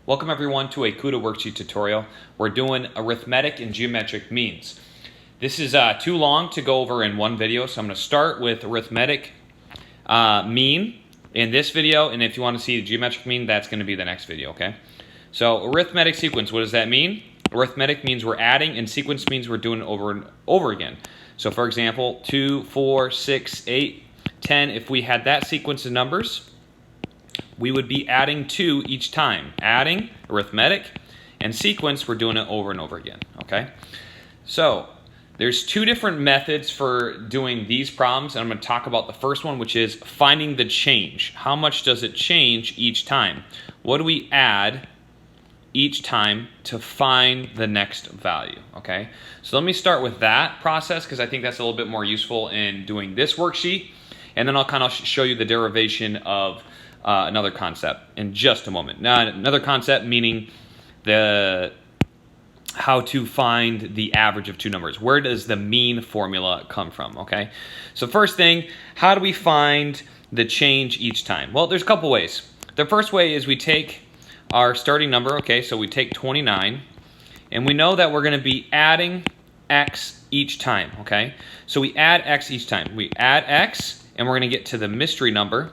Welcome everyone to a Kuta worksheet tutorial. We're doing arithmetic and geometric means. This is too long to go over in one video, so I'm going to start with arithmetic mean in this video, and if you want to see the geometric mean, that's going to be the next video, okay? So arithmetic sequence, what does that mean? Arithmetic means we're adding, and sequence means we're doing it over and over again. So for example, 2, 4, 6, 8, 10, if we had that sequence of numbers, we would be adding 2 each time. Adding, arithmetic, and sequence, we're doing it over and over again, okay? So there's two different methods for doing these problems, and I'm going to talk about the first one, which is finding the change. How much does it change each time? What do we add each time to find the next value, okay? So let me start with that process because I think that's a little bit more useful in doing this worksheet, and then I'll kind of show you the derivation of another concept in just a moment. Now, another concept meaning how to find the average of two numbers. Where does the mean formula come from, okay? So first thing, how do we find the change each time? Well, there's a couple ways. The first way is we take our starting number, okay, so we take 29, and we know that we're going to be adding x each time, okay? So we add x each time. We add x, and we're going to get to the mystery number,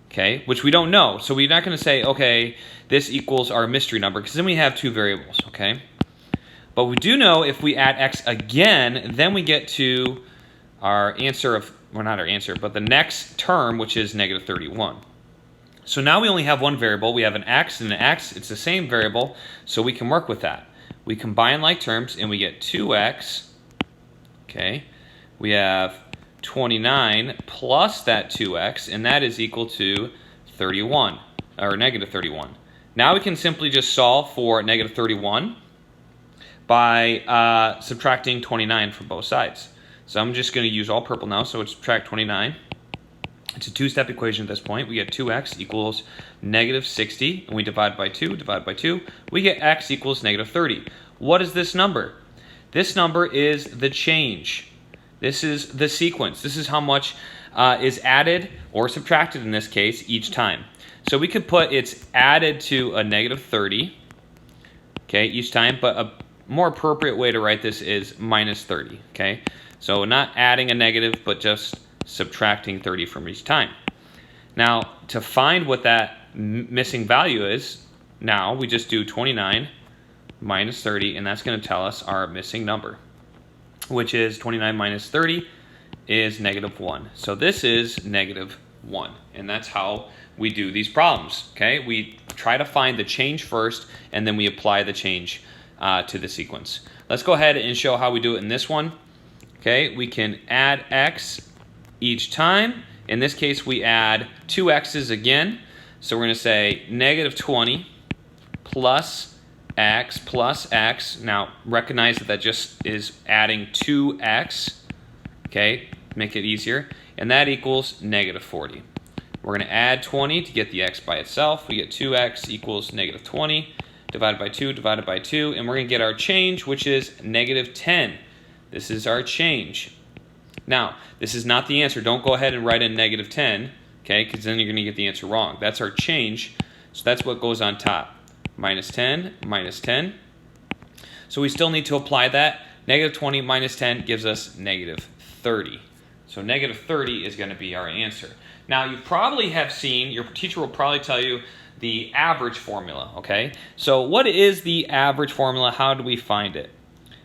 okay, which we don't know. So we're not going to say, okay, this equals our mystery number, because then we have two variables, okay? But we do know if we add x again, then we get to our answer of, well, not our answer, but the next term, which is negative 31. So now we only have one variable. We have an x and an x. It's the same variable, so we can work with that. We combine like terms, and we get 2x, okay? We have 29 plus that 2x, and that is equal to 31, or negative 31. Now we can simply just solve for negative 31 by subtracting 29 from both sides. So I'm just going to use all purple now, so it's subtract 29. It's a two-step equation at this point. We get 2x equals negative 60, and we divide by 2, we get x equals negative 30. What is this number? This number is the change. This is the sequence. This is how much is added or subtracted in this case each time. So we could put it's added to a negative 30, okay, each time, but a more appropriate way to write this is minus 30, okay? So not adding a negative, but just subtracting 30 from each time. Now, to find what that missing value is, now we just do 29 minus 30, and that's going to tell us our missing number, which is 29 minus 30 is negative 1. So this is negative 1, and that's how we do these problems, okay? We try to find the change first, and then we apply the change to the sequence. Let's go ahead and show how we do it in this one, okay? We can add x each time. In this case, we add 2 x's again, so we're going to say negative 20 plus x. Now recognize that just is adding 2x, okay, make it easier, and that equals negative 40. We're going to add 20 to get the x by itself. We get 2x equals negative 20 divided by 2, and we're going to get our change, which is negative 10. This is our change. Now, this is not the answer. Don't go ahead and write in negative 10, okay, because then you're going to get the answer wrong. That's our change, so that's what goes on top. Minus 10, minus 10. So we still need to apply that. Negative 20 minus 10 gives us negative 30. So negative 30 is going to be our answer. Now, you probably have seen, your teacher will probably tell you the average formula, okay? So what is the average formula? How do we find it?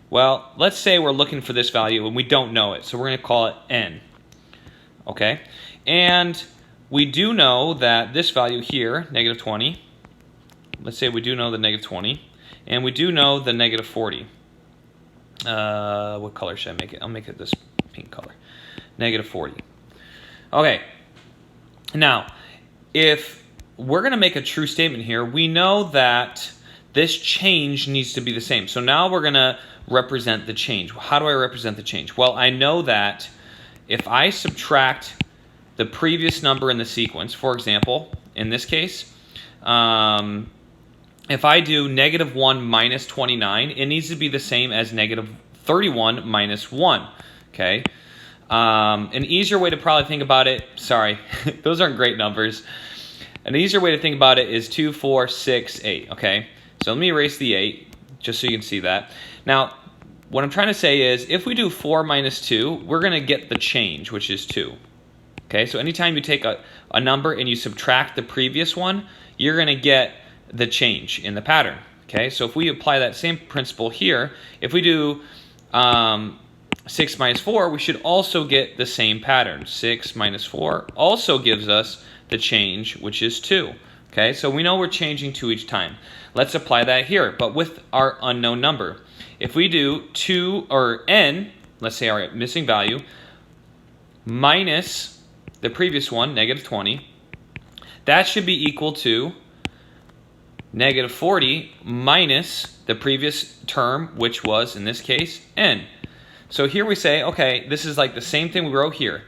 Well, let's say we're looking for this value and we don't know it, so we're going to call it n, okay? And we do know that this value here, negative 20, let's say we do know the negative 20, and we do know the negative 40. What color should I make it? I'll make it this pink color. Negative 40. Okay, now, if we're going to make a true statement here, we know that this change needs to be the same. So now we're going to represent the change. How do I represent the change? Well, I know that if I subtract the previous number in the sequence, for example, in this case, if I do negative 1 minus 29, it needs to be the same as negative 31 minus 1, okay? An easier way to probably think about it, sorry, those aren't great numbers. An easier way to think about it is 2, 4, 6, 8, okay? So let me erase the 8, just so you can see that. Now, what I'm trying to say is, if we do 4 minus 2, we're going to get the change, which is 2. Okay, so anytime you take a number and you subtract the previous one, you're going to get the change in the pattern. Okay, so if we apply that same principle here, if we do 6 minus 4, we should also get the same pattern. 6 minus 4 also gives us the change, which is 2. Okay, so we know we're changing 2 each time. Let's apply that here, but with our unknown number. If we do 2, or n, let's say our missing value, minus the previous one, negative 20, that should be equal to negative 40 minus the previous term, which was, in this case, n. So here we say, okay, this is like the same thing we wrote here.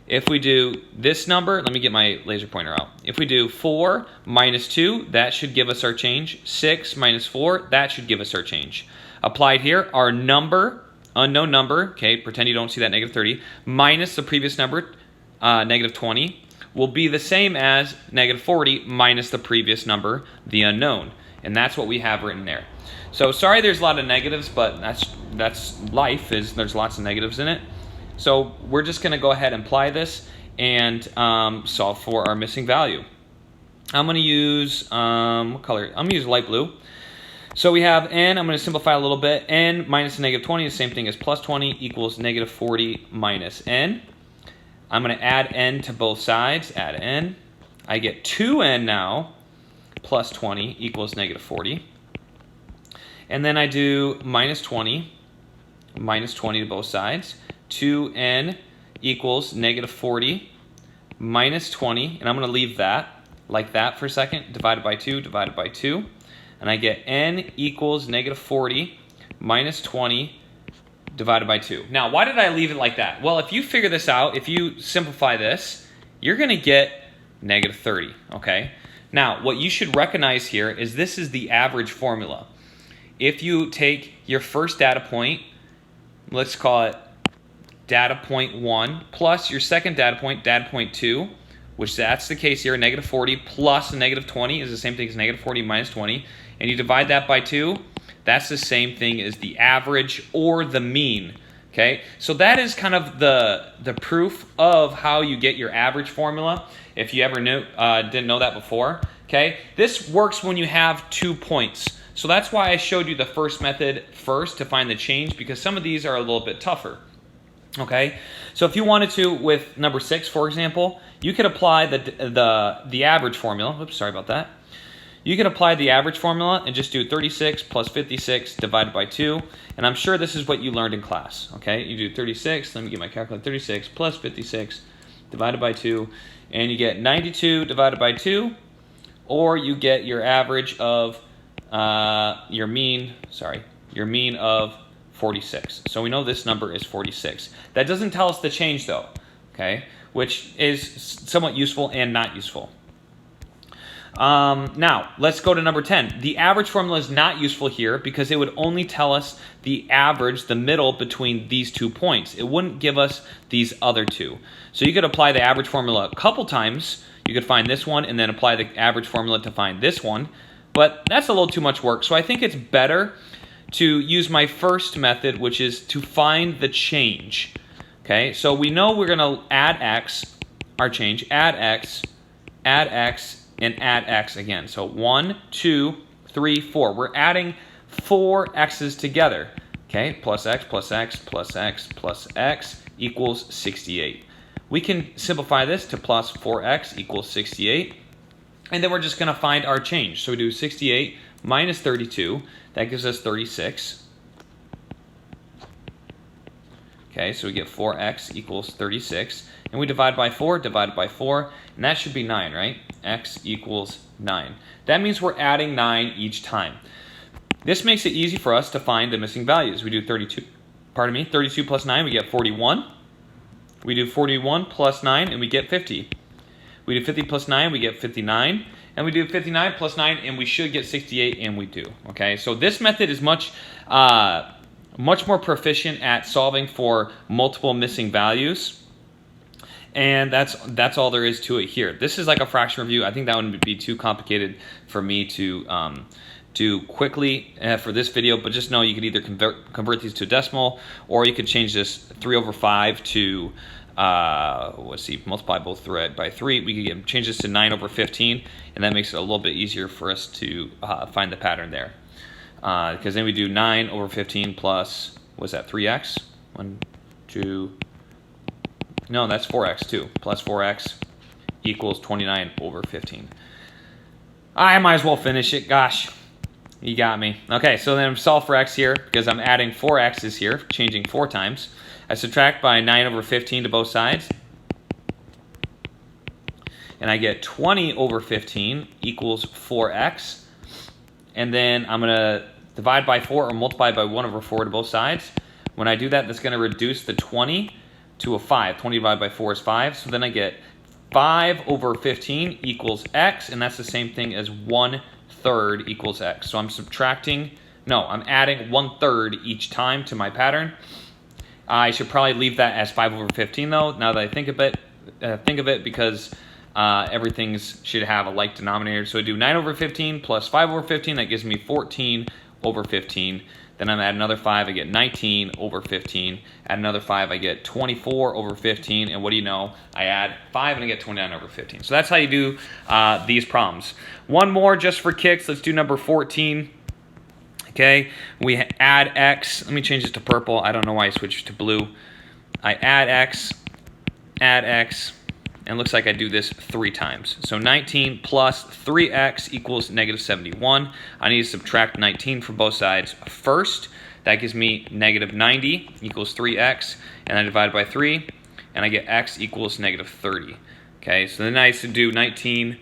If we do this number, let me get my laser pointer out. If we do 4 minus 2, that should give us our change. 6 minus 4, that should give us our change. Applied here, our number, unknown number, okay, pretend you don't see that negative 30, minus the previous number, negative 20, will be the same as negative 40 minus the previous number, the unknown. And that's what we have written there. So sorry there's a lot of negatives, but that's life, is there's lots of negatives in it. So we're just going to go ahead and apply this and solve for our missing value. I'm going to use, what color? I'm going to use light blue. So we have n, I'm going to simplify a little bit. N minus negative 20 is the same thing as plus 20 equals negative 40 minus n. I'm going to add n to both sides, add n. I get 2n now, plus 20 equals negative 40. And then I do minus 20 to both sides. 2n equals negative 40 minus 20, and I'm going to leave that like that for a second, divided by 2, divided by 2. And I get n equals negative 40 minus 20 divided by 2. Now, why did I leave it like that? Well, if you figure this out, if you simplify this, you're going to get negative 30, okay? Now, what you should recognize here is this is the average formula. If you take your first data point, let's call it data point 1, plus your second data point 2, which that's the case here, negative 40 plus negative 20 is the same thing as negative 40 minus 20, and you divide that by 2, that's the same thing as the average or the mean. Okay, so that is kind of the proof of how you get your average formula, if you ever didn't know that before. Okay, this works when you have 2 points. So that's why I showed you the first method first to find the change, because some of these are a little bit tougher. Okay, so if you wanted to, with number 6, for example, you could apply the average formula. Oops, sorry about that. You can apply the average formula and just do 36 plus 56 divided by 2. And I'm sure this is what you learned in class. Okay, you do 36, let me get my calculator, 36 plus 56 divided by 2. And you get 92 divided by 2. Or you get your average of, your mean of 46. So we know this number is 46. That doesn't tell us the change though, okay, which is somewhat useful and not useful. Now, let's go to number 10. The average formula is not useful here because it would only tell us the average, the middle between these 2 points. It wouldn't give us these other two. So you could apply the average formula a couple times. You could find this one and then apply the average formula to find this one. But that's a little too much work. So I think it's better to use my first method, which is to find the change. Okay, so we know we're going to add x, our change, add x, and add x again. So 1, 2, 3, 4. We're adding 4 x's together. Okay, plus x, plus x, plus x, plus x equals 68. We can simplify this to plus 4x equals 68. And then we're just going to find our change. So we do 68 minus 32. That gives us 36. Okay, so we get 4x equals 36. And we divide by 4, and that should be 9, right? X equals 9. That means we're adding 9 each time. This makes it easy for us to find the missing values. We do 32 plus 9, we get 41. We do 41 plus 9, and we get 50. We do 50 plus 9, we get 59. And we do 59 plus 9, and we should get 68, and we do. Okay, so this method is much more proficient at solving for multiple missing values. And that's all there is to it here. This is like a fraction review. I think that would be too complicated for me to do quickly for this video, but just know you could either convert these to a decimal, or you could change this 3 over 5 to, let's see, multiply both by 3. We could change this to 9 over 15, and that makes it a little bit easier for us to find the pattern there. Because then we do 9 over 15 plus, what's that, 3x? 1, 2, no, that's 4x too. Plus 4x equals 29 over 15. I might as well finish it. Gosh, you got me. Okay, so then solve for x here, because I'm adding 4x's here, changing 4 times. I subtract by 9 over 15 to both sides. And I get 20 over 15 equals 4x. And then I'm going to divide by 4 or multiply by 1 over 4 to both sides. When I do that, that's going to reduce the 20 to a 5. 20 divided by 4 is 5. So then I get 5 over 15 equals x, and that's the same thing as 1/3 equals x. So I'm I'm adding 1/3 each time to my pattern. I should probably leave that as 5 over 15 though, now that I think of it, because everything should have a like denominator. So I do 9 over 15 plus 5 over 15, that gives me 14 over 15. Then I'm at another 5, I get 19 over 15. Add another 5, I get 24 over 15. And what do you know? I add 5 and I get 29 over 15. So that's how you do these problems. One more just for kicks. Let's do number 14. Okay, we add x. Let me change this to purple. I don't know why I switched to blue. I add x, and it looks like I do this 3 times. So 19 plus 3x equals negative 71. I need to subtract 19 from both sides first. That gives me negative 90 equals 3x, and I divide by 3, and I get x equals negative 30. Okay, so then I used to do 19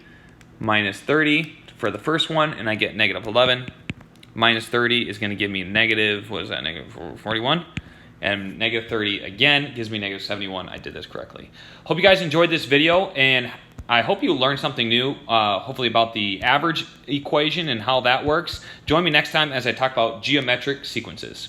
minus 30 for the first one, and I get negative 11. Minus 30 is going to give me negative, what is that, negative 41? And negative 30 again gives me negative 71. I did this correctly. Hope you guys enjoyed this video, and I hope you learned something new, hopefully about the average equation and how that works. Join me next time as I talk about geometric sequences.